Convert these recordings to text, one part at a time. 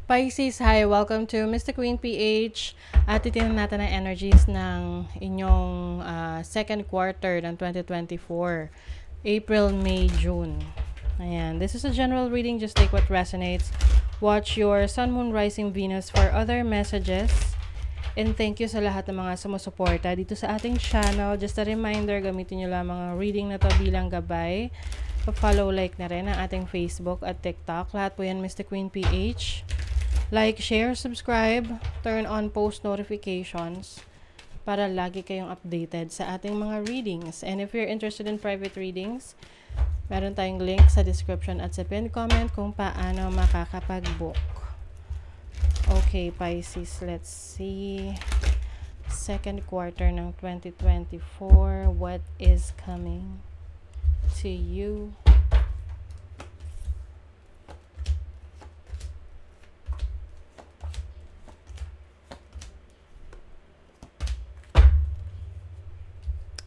Pisces, hi! Welcome to Mr. Queen PH. At titignan natin ang energies ng inyong second quarter ng 2024. April, May, June. Ayan. This is a general reading. Just take what resonates. Watch your Sun, Moon, Rising, Venus for other messages. And thank you sa lahat ng mga sumusuporta dito sa ating channel. Just a reminder, gamitin nyo lang mga reading na to bilang gabay. Pa-follow, like na rin ang ating Facebook at TikTok. Lahat po yan Mr. Queen PH. Like, share, subscribe, turn on post notifications para lagi kayong updated sa ating mga readings. And if you're interested in private readings, meron tayong link sa description at sa pinned comment kung paano makakapag-book. Okay, Pisces, let's see. Second quarter ng 2024, what is coming to you?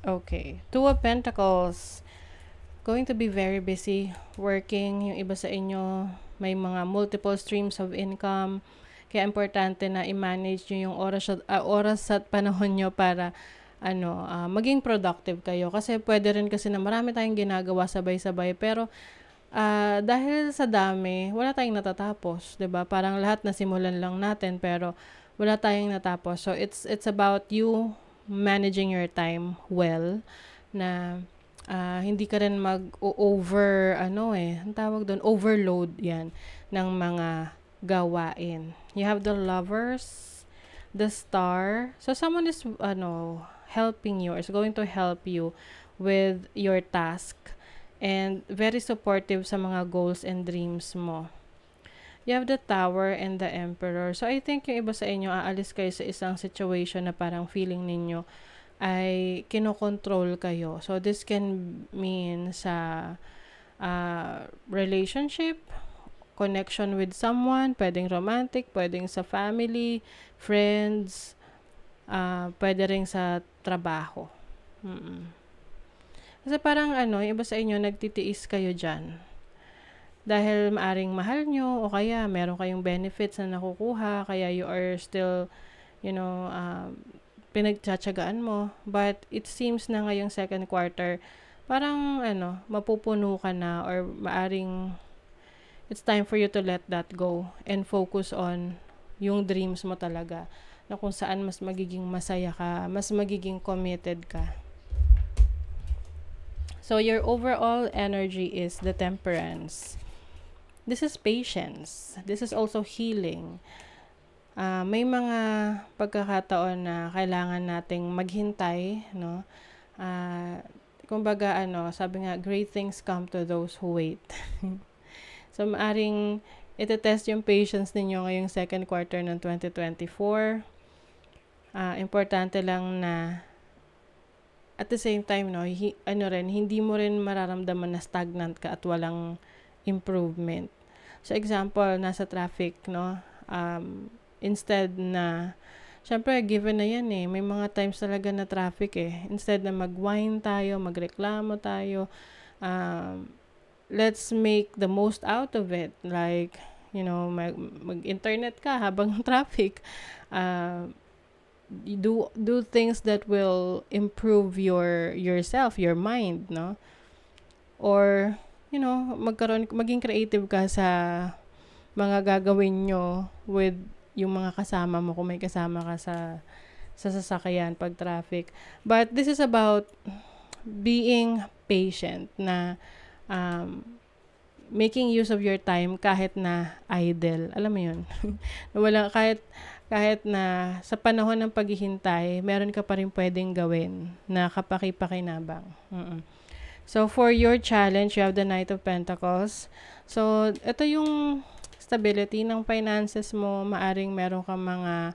Okay, Two of Pentacles. Going to be very busy working. Yung iba sa inyo may mga multiple streams of income. Kaya importante na i-manage nyo yung oras at panahon nyo para maging productive kayo. Kasi pwede rin kasi na marami tayong ginagawa sabay-sabay. Pero dahil sa dami, wala tayong natatapos. 'Di ba? Parang lahat na simulan lang natin pero wala tayong natapos. So it's about you managing your time well, na hindi ka rin mag-over ang tawag doon, overload yan ng mga gawain. You have the Lovers, the Star. So someone is helping you, or is going to help you with your task, and very supportive sa mga goals and dreams mo. You have the Tower and the Emperor. So, I think yung iba sa inyo, aalis kayo sa isang situation na parang feeling ninyo ay kinokontrol kayo. So, this can mean sa relationship, connection with someone, pwedeng romantic, pwedeng sa family, friends, pwede rin sa trabaho. Kasi parang yung iba sa inyo, nagtitiis kayo dyan. Dahil maaring mahal nyo, o kaya meron kayong benefits na nakukuha, kaya you are still, pinagtsatsagaan mo. But it seems na ngayong second quarter, parang mapupuno ka na, or maaring it's time for you to let that go and focus on yung dreams mo talaga, na kung saan mas magiging masaya ka, mas magiging committed ka. So your overall energy is the Temperance. This is patience. This is also healing. May mga pagkakataon na kailangan nating maghintay, no? Kumbaga, sabi nga, great things come to those who wait. So, maaring itetest yung patience ninyo ngayong second quarter ng 2024. Importante lang na at the same time, hindi mo rin mararamdaman na stagnant ka at walang improvement. So, example, nasa traffic, instead na, syempre, given na yan may mga times talaga na traffic Instead na mag-whine tayo, magreklamo tayo, let's make the most out of it. Like, mag-internet ka habang traffic. Do things that will improve yourself, your mind, no? Or maging creative ka sa mga gagawin nyo with yung mga kasama mo, kung may kasama ka sa sasakyan pag traffic. But this is about being patient, na making use of your time kahit na idle. Alam mo yun? kahit na sa panahon ng paghihintay, meron ka pa rin pwedeng gawin na kapaki-pakinabang. So, for your challenge, you have the Knight of Pentacles. So, ito yung stability ng finances mo. Maaring meron kang mga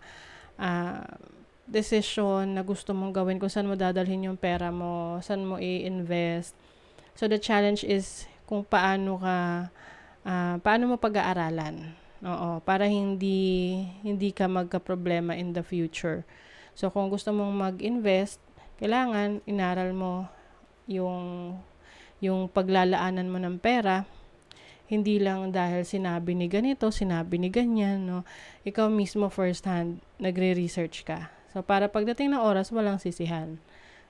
decision na gusto mong gawin, kung saan mo dadalhin yung pera mo, saan mo i-invest. So, the challenge is kung paano mo pag-aaralan. Para hindi ka magka-problema in the future. So, kung gusto mong mag-invest, kailangan inaral mo yung paglalaanan mo ng pera, Hindi lang dahil sinabi ni ganito, sinabi ni ganyan, no? Ikaw mismo first hand, nagre-research ka. So, para pagdating ng oras, walang sisihan.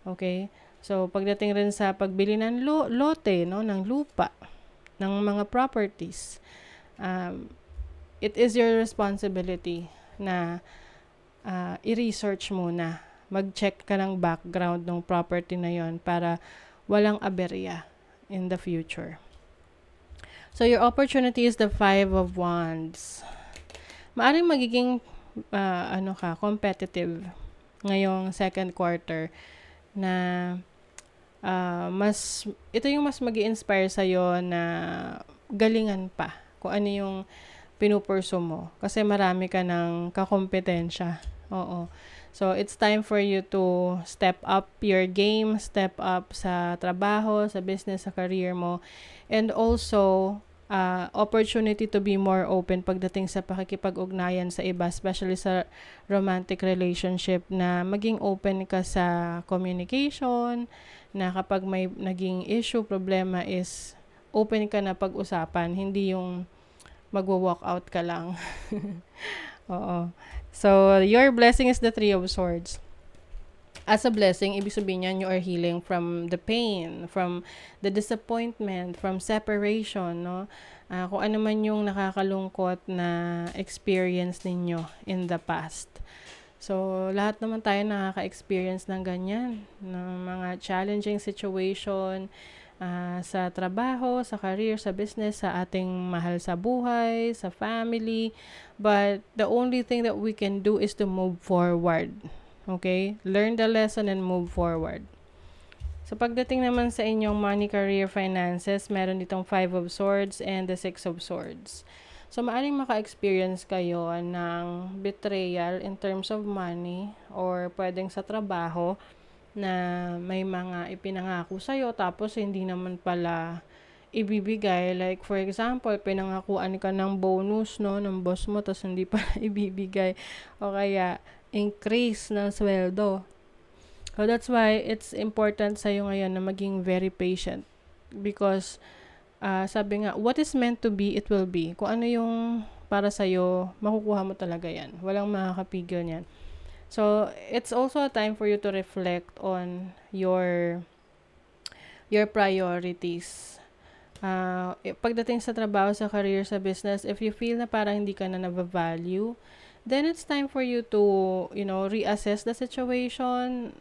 Okay? So, pagdating rin sa pagbili ng lote, no? Ng lupa, ng mga properties, it is your responsibility na i-research muna. Mag-check ka ng background ng property na yon para walang aberya in the future. So, your opportunity is the 5 of Wands. Maaring magiging competitive ngayong second quarter na ito yung mas mag-i-inspire sa'yo na galingan pa kung ano yung pinupurso mo. Kasi marami ka ng kakompetensya. Oo. So, it's time for you to step up your game, step up sa trabaho, sa business, sa career mo. And also, opportunity to be more open pagdating sa pakikipag-ugnayan sa iba, especially sa romantic relationship, na maging open ka sa communication, na kapag may naging issue, problema is open ka na pag-usapan, hindi yung magwa-walk out ka lang. Oo. So, your blessing is the 3 of Swords. As a blessing, ibig sabihin niyan, you are healing from the pain, from the disappointment, from separation, no? Kung ano man yung nakakalungkot na experience ninyo in the past. So, lahat naman tayo nakaka-experience ng ganyan, ng mga challenging situation, sa trabaho, sa career, sa business, sa ating mahal sa buhay, sa family. But the only thing that we can do is to move forward. Okay? Learn the lesson and move forward. So, pagdating naman sa inyong money, career, finances, meron ditong 5 of Swords and the 6 of Swords. So, maaring maka-experience kayo ng betrayal in terms of money or pwedeng sa trabaho na may mga ipinangako sa'yo tapos hindi naman pala ibibigay. Like, for example, pinangakuan ka ng bonus, no, ng boss mo, tapos hindi pala ibibigay. O kaya, increase ng sweldo. So, that's why it's important sa'yo ngayon na maging very patient. Because, sabi nga, what is meant to be, it will be. Kung ano yung para sa'yo, makukuha mo talaga yan. Walang makakapigil yan. So, it's also a time for you to reflect on your priorities. Pagdating sa trabaho, sa career, sa business, if you feel na parang hindi ka na nab-value, then it's time for you to, reassess the situation.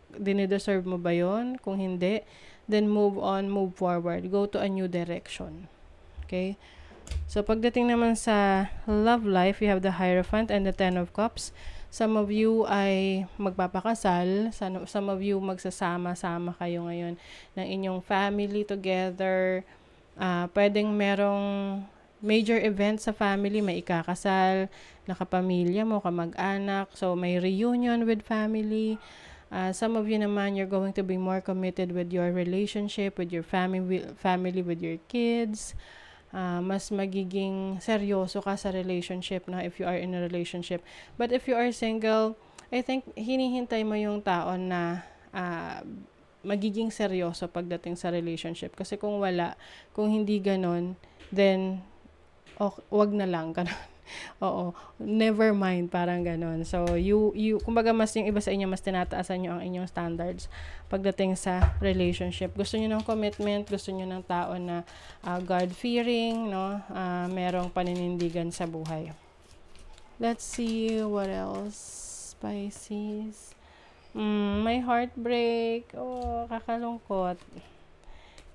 Dinideserve mo ba yun? Kung hindi, then move on, move forward. Go to a new direction. Okay? So, pagdating naman sa love life, you have the Hierophant and the 10 of Cups. Some of you ay magpapakasal. Some of you magsasama-sama kayo ngayon ng inyong family together. Pwedeng merong major event sa family, may ikakasal, nakapamilya mo, kamag-anak. So, may reunion with family. Some of you naman, you're going to be more committed with your relationship, with your family, with your kids. Mas magiging seryoso ka sa relationship na if you are in a relationship. But if you are single, I think hinihintay mo yung tao na magiging seryoso pagdating sa relationship. Kasi kung wala, kung hindi ganon, then wag na lang. Oo, never mind, parang ganon. So, kumbaga mas yung iba sa inyo, mas tinataasan nyo ang inyong standards pagdating sa relationship. Gusto nyo ng commitment, gusto nyo ng tao na God-fearing, no? Merong paninindigan sa buhay. Let's see, what else? Pisces. May heartbreak. Oh, kakalungkot.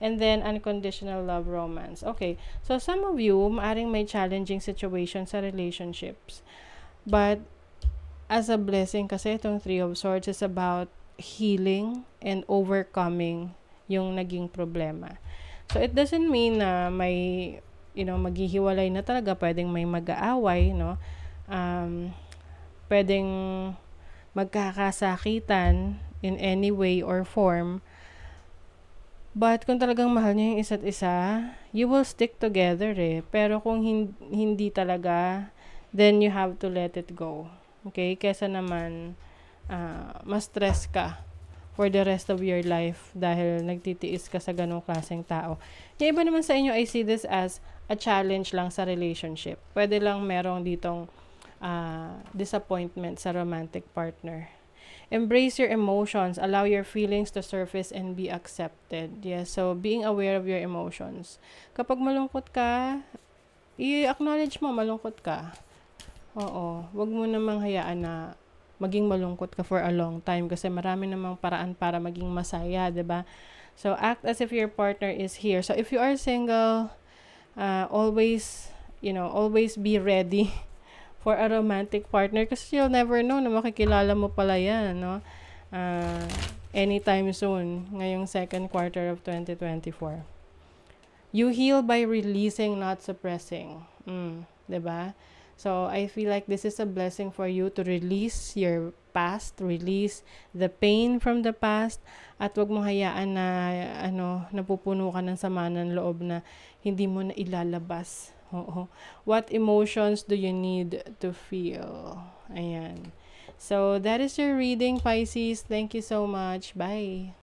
And then, unconditional love, romance. Okay. So, some of you, maaring may challenging situation sa relationships. But, as a blessing, kasi itong 3 of Swords is about healing and overcoming yung naging problema. So, it doesn't mean na may, maghihiwalay na talaga. Pwedeng may mag-aaway, no? Pwedeng magkakasakitan in any way or form. But kung talagang mahal niyo yung isa't isa, you will stick together Pero kung hindi talaga, then you have to let it go. Okay? Kesa naman, ma-stress ka for the rest of your life dahil nagtitiis ka sa ganong klaseng tao. Yung iba naman sa inyo, I see this as a challenge lang sa relationship. Pwede lang merong ditong disappointment sa romantic partner. Embrace your emotions. Allow your feelings to surface and be accepted. Yes, so being aware of your emotions. Kapag malungkot ka, i-acknowledge mo, malungkot ka. Oo, wag mo namang hayaan na maging malungkot ka for a long time kasi marami namang paraan para maging masaya, 'di ba? So act as if your partner is here. So if you are single, always, always be ready for a romantic partner kasi you'll never know na makikilala mo pala yan, no? Uh, Anytime soon, ngayong second quarter of 2024. You heal by releasing, not suppressing. 'Di ba? So, I feel like this is a blessing for you to release your past, release the pain from the past, at wag mong hayaan na, napupuno ka ng sama ng loob na hindi mo na ilalabas. Oo. What emotions do you need to feel? Ayan. So, that is your reading, Pisces. Thank you so much. Bye.